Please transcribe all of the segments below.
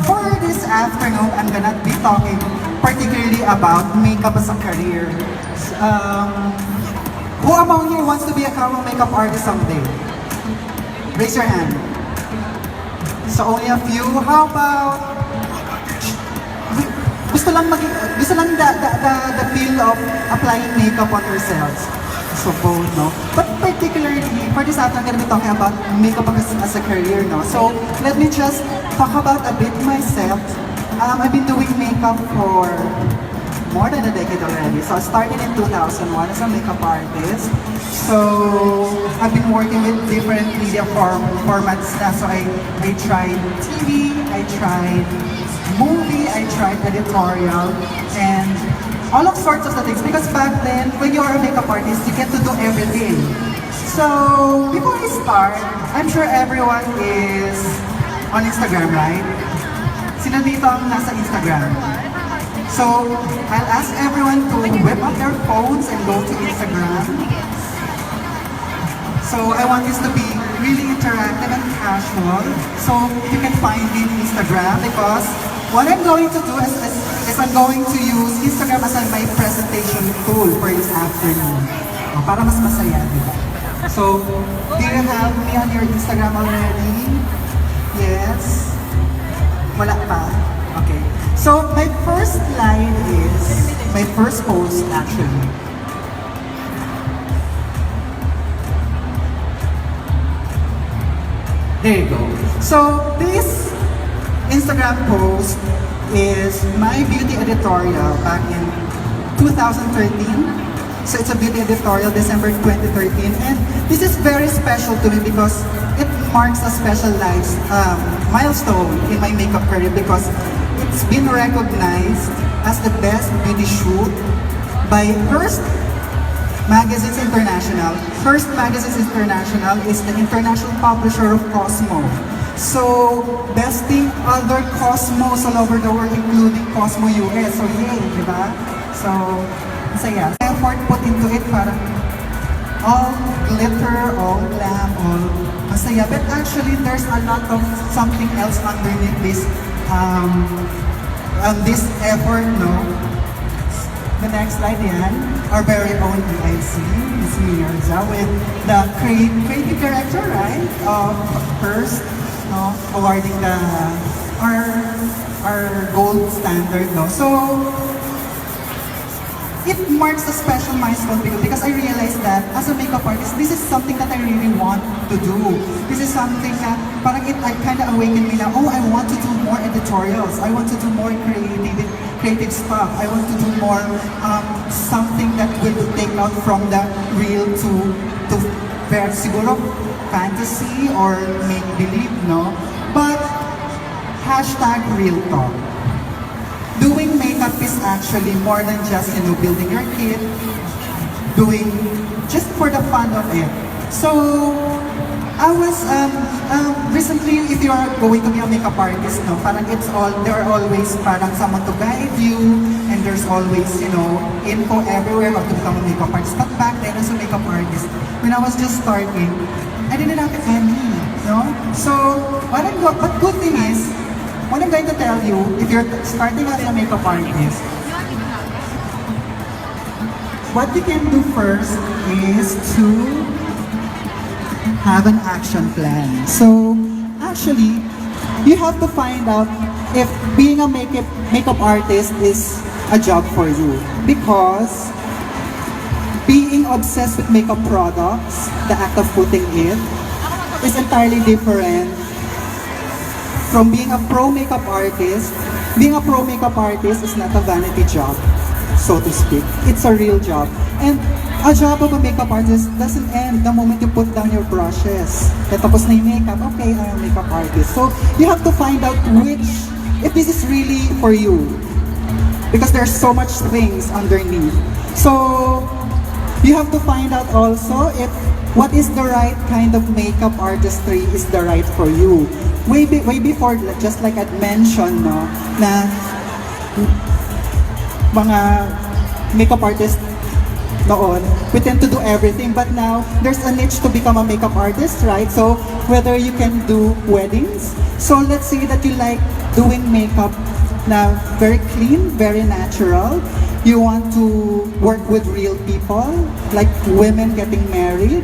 for this afternoon, I'm gonna be talking particularly about makeup as a career. Who among you wants to be a makeup artist someday? Raise your hand. So only a few. How about gusto lang the feel of applying makeup on yourselves. So both, no? But particularly for this afternoon, I'm gonna be talking about makeup as a career, no? So let me just talk about a bit myself. I've been doing makeup for more than a decade already. So I started in 2001 as a makeup artist. So I've been working with different media formats na. So I tried TV, I tried movie, I tried editorial, and all of sorts of the things. Because back then, when you're a makeup artist, you get to do everything. So before I start, I'm sure everyone is on Instagram, right? Sino dito ang nasa Instagram? So, I'll ask everyone to whip up their phones and go to Instagram. So, I want this to be really interactive and casual. So, you can find me on Instagram because what I'm going to do is I'm going to use Instagram as my presentation tool for this afternoon. Para mas masaya, diba? So, do you have me on your Instagram already? Yes? Wala pa? Okay. So, my first line is, my first post actually. There you go. So, this Instagram post is my beauty editorial back in 2013. So, it's a beauty editorial, December 2013. And this is very special to me because it marks a special milestone in my makeup career because it's been recognized as the best beauty shoot by Hearst Magazines International. Hearst Magazines International is the international publisher of Cosmo. So, besting other Cosmos all over the world, including Cosmo US. So, yay, di ba? So, masaya. Effort put into it, parang all glitter, all glam, all masaya. But actually, there's a lot of something else underneath this effort, no? The next slide, yan. Our very own EIC, Ms. Mirza, with the creative director, right, of Hearst, no, awarding our gold standard, no. So it marks a special milestone because I realized that as a makeup artist, this is something that I really want to do. This is something that parang I kind of awakened me na, oh, I want to do more editorials. I want to do more creative stuff. I want to do more something that will take out from the real to very siguro fantasy or make believe, no? But hashtag real talk. Doing makeup is actually more than just, building your kit, doing just for the fun of it. So, I was, recently, if you are going to be a makeup artist, no, parang there are always parang someone to guide you, and there's always, info everywhere how to become a makeup artist. But back then, as a makeup artist, when I was just starting, I didn't have any, no? So, but good thing is, what I'm going to tell you, if you're starting as a makeup artist, what you can do first is to have an action plan. So, actually, you have to find out if being a makeup artist is a job for you. Because being obsessed with makeup products, the act of putting it, is entirely different from being a pro makeup artist. Being a pro makeup artist is not a vanity job, so to speak. It's a real job. And a job of a makeup artist doesn't end the moment you put down your brushes. Tapos na yung makeup, okay, I'm a makeup artist. So you have to find out if this is really for you. Because there's so much things underneath. So you have to find out also if what is the right kind of makeup artistry is the right for you. Way before, just like I'd mentioned, no, na mga makeup artists noon, we tend to do everything, but now there's a niche to become a makeup artist, right? So whether you can do weddings, So let's say that you like doing makeup na very clean, very natural. You want to work with real people, like women getting married.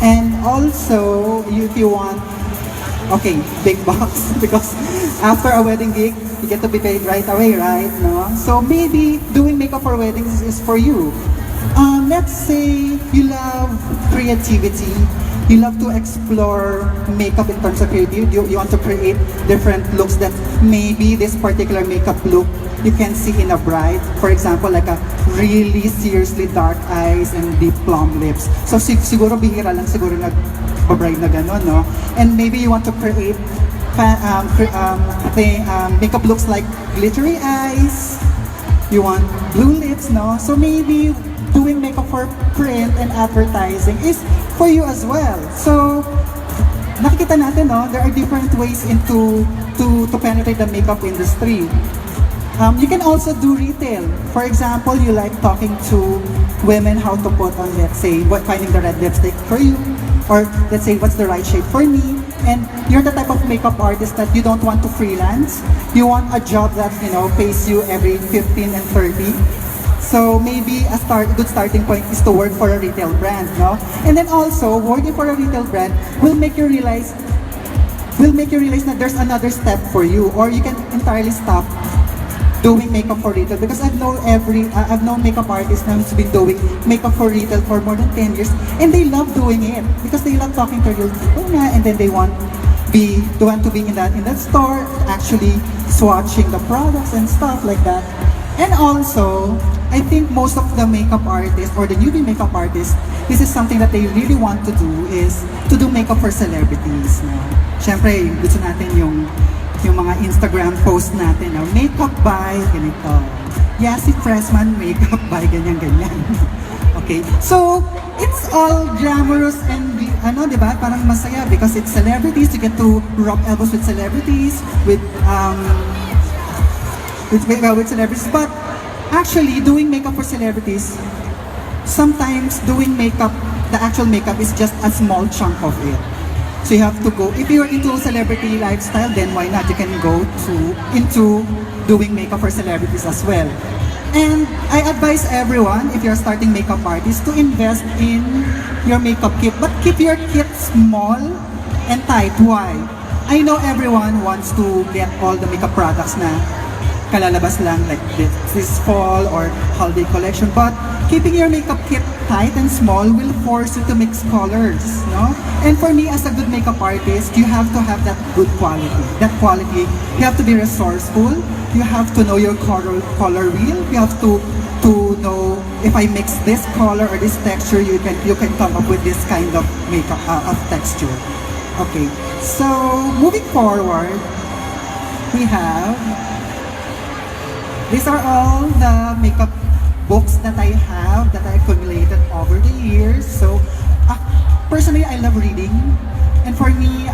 And also, if you want, okay, big bucks, because after a wedding gig, you get to be paid right away, right? No? So maybe doing makeup for weddings is for you. Let's say you love creativity. You love to explore makeup in terms of creativity. You want to create different looks that maybe this particular makeup look you can see in a bride. For example, like a really seriously dark eyes and deep plum lips. So siguro bihira lang siguro nag-bride na gano'n, no? And maybe you want to create makeup looks like glittery eyes. You want blue lips, no? So maybe doing makeup for print and advertising is for you as well. So nakikita natin, no, there are different ways to penetrate the makeup industry. You can also do retail. For example, you like talking to women how to put on, let's say, finding the red lipstick for you, or let's say, what's the right shade for me. And you're the type of makeup artist that you don't want to freelance. You want a job that, you know, pays you every 15 and 30. So maybe good starting point is to work for a retail brand, no? And then also, working for a retail brand will make you realize that there's another step for you, or you can entirely stop doing makeup for retail, because I've known makeup artists na who's been doing makeup for retail for more than 10 years, and they love doing it because they love talking to real people na, and then they want to be in that store, actually swatching the products and stuff like that. And also, I think most of the makeup artists or the newbie makeup artists, this is something that they really want to do, is to do makeup for celebrities. No? Siyempre, gusto natin yung mga Instagram post natin, no? Makeup by ganito. Yasi Pressman makeup by ganyan-ganyan. Okay, so it's all glamorous and di ba? Parang masaya because it's celebrities. You get to rub elbows with celebrities, with celebrities. But actually, doing makeup for celebrities, sometimes doing makeup, the actual makeup is just a small chunk of it. So you have to go, if you're into celebrity lifestyle, then why not? You can go into doing makeup for celebrities as well. And I advise everyone, if you're starting makeup artist, to invest in your makeup kit. But keep your kit small and tight. Why? I know everyone wants to get all the makeup products na kalalabas lang, like this fall or holiday collection. But keeping your makeup kit tight and small will force you to mix colors, no? And for me, as a good makeup artist, you have to have that good quality. That quality, you have to be resourceful. You have to know your color wheel. You have to know if I mix this color or this texture, you can come up with this kind of makeup of texture. Okay, so moving forward, we have. These are all the makeup books that I have, that I accumulated over the years. So, personally, I love reading. And for me,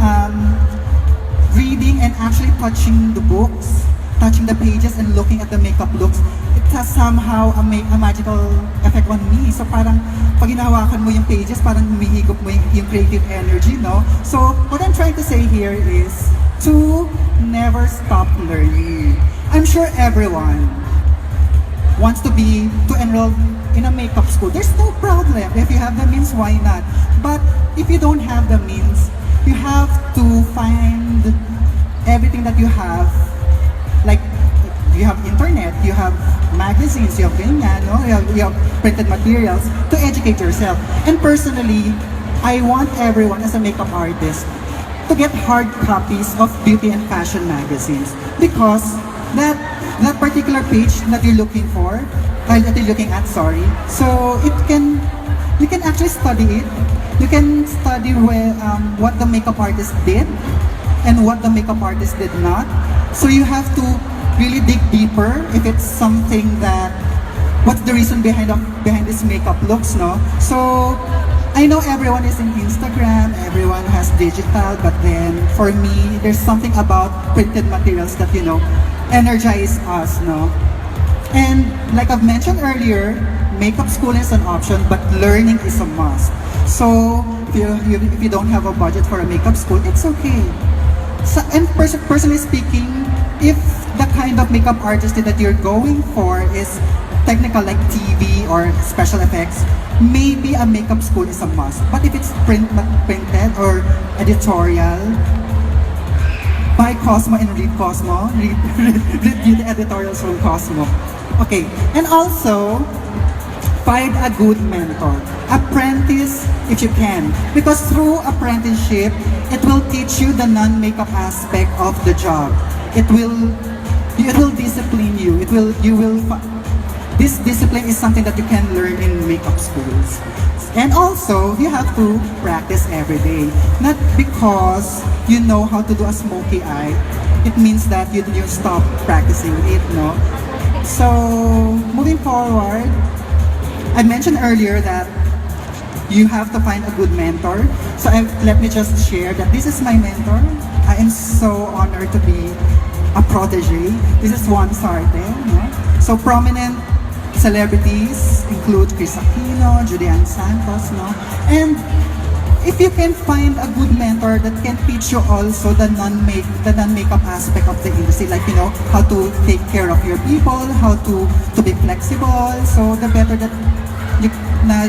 reading and actually touching the books, touching the pages and looking at the makeup looks, it has somehow a magical effect on me. So parang, pag hinahawakan mo yung pages, parang humihigop mo yung creative energy, no? So, what I'm trying to say here is to never stop learning. I'm sure everyone wants to enroll in a makeup school. There's no problem. If you have the means, why not? But if you don't have the means, you have to find everything that you have. Like, you have internet, you have magazines, you have ganyan, no? You have printed materials to educate yourself. And personally, I want everyone as a makeup artist to get hard copies of beauty and fashion magazines, because that particular page that you're looking for, that you're looking at, sorry. So you can actually study it. You can study what the makeup artist did and what the makeup artist did not. So you have to really dig deeper if it's something that, what's the reason behind this makeup looks, no? So I know everyone is in Instagram, everyone has digital, but then for me, there's something about printed materials that, you know, energize us, no? And like I've mentioned earlier, makeup school is an option, but learning is a must. So if you don't have a budget for a makeup school, it's okay. So, and personally speaking, if the kind of makeup artist that you're going for is technical like TV or special effects, maybe a makeup school is a must. But if it's printed or editorial, buy Cosmo and read Cosmo. Read the editorials from Cosmo. Okay, and also, find a good mentor. Apprentice if you can. Because through apprenticeship, it will teach you the non-makeup aspect of the job. It will discipline you. This discipline is something that you can learn in makeup schools. And also, you have to practice every day. Not because you know how to do a smoky eye, it means that you stop practicing it, no? So, moving forward, I mentioned earlier that you have to find a good mentor. So let me just share that this is my mentor. I am so honored to be a protege. This is Juan Sarte. No? So prominent celebrities include Chris Aquino, Julian Santos, no? And if you can find a good mentor that can teach you also the non-makeup aspect of the industry, like how to take care of your people, how to be flexible. So the better that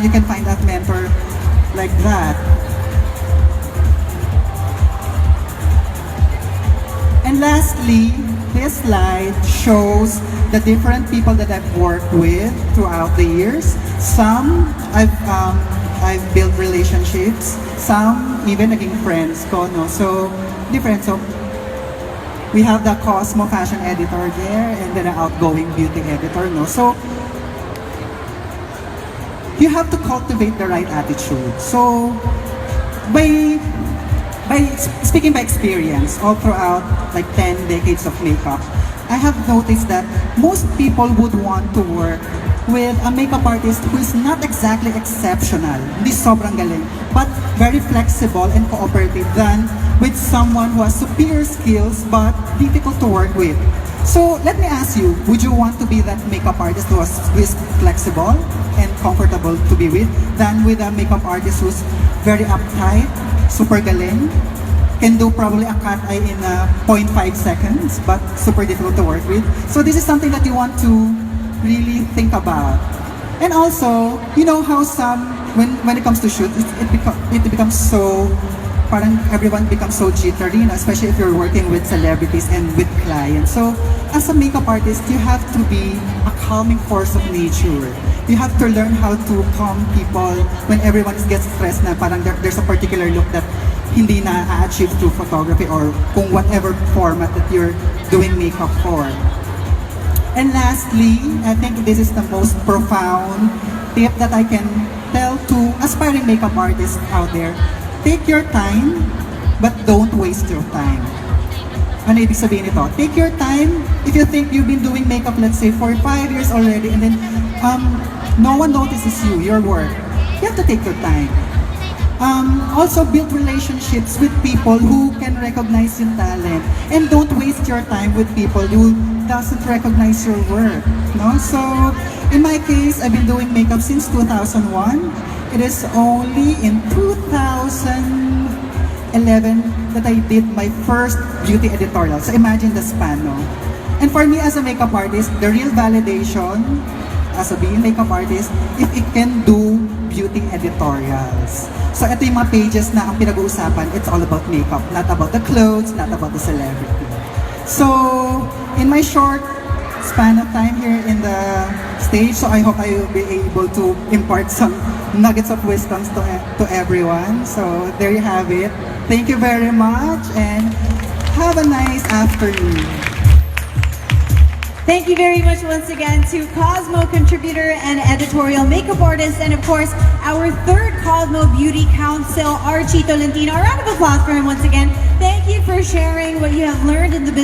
you can find that mentor like that. And lastly, this slide shows the different people that I've worked with throughout the years. Some I've built relationships, some even naging friends ko, no? So, different. So, we have the Cosmo fashion editor there and then an outgoing beauty editor, no? So, you have to cultivate the right attitude. So, by speaking by experience, all throughout like 10 decades of makeup, I have noticed that most people would want to work with a makeup artist who is not exactly exceptional, hindi sobrang galing, but very flexible and cooperative than with someone who has superior skills but difficult to work with. So let me ask you, would you want to be that makeup artist who is flexible and comfortable to be with than with a makeup artist who's very uptight, super galing, can do probably a cat eye in 0.5 seconds but super difficult to work with? So this is something that you want to really think about. And also, you know how when it comes to shoot, it becomes so, parang everyone becomes so jittery, especially if you're working with celebrities and with clients. So, as a makeup artist, you have to be a calming force of nature. You have to learn how to calm people when everyone gets stressed na parang there's a particular look that hindi na a-achieve through photography or kung whatever format that you're doing makeup for. And lastly, I think this is the most profound tip that I can tell to aspiring makeup artists out there. Take your time, but don't waste your time. Ano ibig sabihin nito? Take your time. If you think you've been doing makeup, let's say, for 5 years already, and then no one notices your work, you have to take your time. Also build relationships with people who can recognize your talent, and don't waste your time with people who doesn't recognize your work. No? So, in my case, I've been doing makeup since 2001. It is only in 2011 that I did my first beauty editorial. So imagine the span, no? And for me as a makeup artist, the real validation as a being makeup artist, if it can do beauty editorials. So ito yung mga pages na ang pinag-uusapan, it's all about makeup, not about the clothes, not about the celebrity. So, in my short span of time here in the stage, so I hope I will be able to impart some nuggets of wisdom to everyone. So, there you have it. Thank you very much and have a nice afternoon. Thank you very much once again to Cosmo contributor and editorial makeup artist, and of course, our third Cosmo Beauty Council, Archie Tolentino. A round of applause for him once again. Thank you for sharing what you have learned in the business.